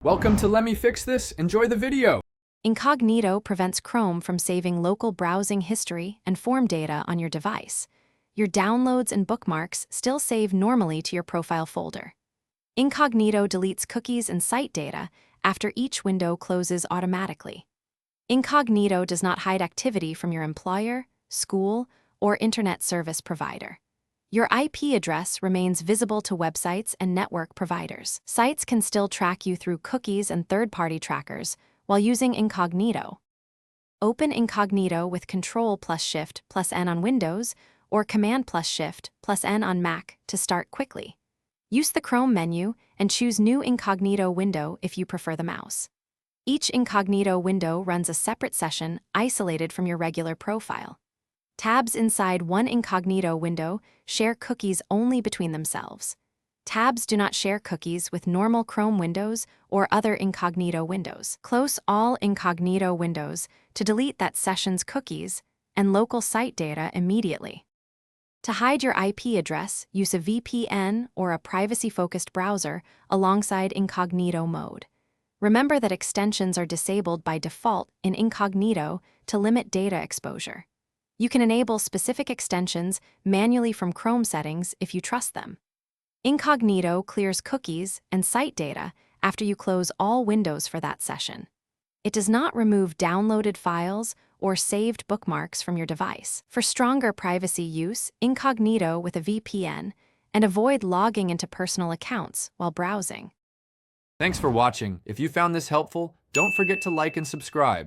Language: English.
Welcome to Let Me Fix This. Enjoy the video. Incognito prevents Chrome from saving local browsing history and form data on your device. Your downloads and bookmarks still save normally to your profile folder. Incognito deletes cookies and site data after each window closes automatically. Incognito does not hide activity from your employer, school, or internet service provider. Your IP address remains visible to websites and network providers. Sites can still track you through cookies and third-party trackers while using Incognito. Open Incognito with Ctrl+Shift+N on Windows or Command+Shift+N on Mac to start quickly. Use the Chrome menu and choose New Incognito window if you prefer the mouse. Each Incognito window runs a separate session isolated from your regular profile. Tabs inside one Incognito window share cookies only between themselves. Tabs do not share cookies with normal Chrome windows or other Incognito windows. Close all Incognito windows to delete that session's cookies and local site data immediately. To hide your IP address, use a VPN or a privacy-focused browser alongside Incognito Mode. Remember that extensions are disabled by default in Incognito to limit data exposure. You can enable specific extensions manually from Chrome settings if you trust them. Incognito clears cookies and site data after you close all windows for that session. It does not remove downloaded files or saved bookmarks from your device. For stronger privacy, use Incognito with a VPN and avoid logging into personal accounts while browsing. Thanks for watching. If you found this helpful, don't forget to like and subscribe.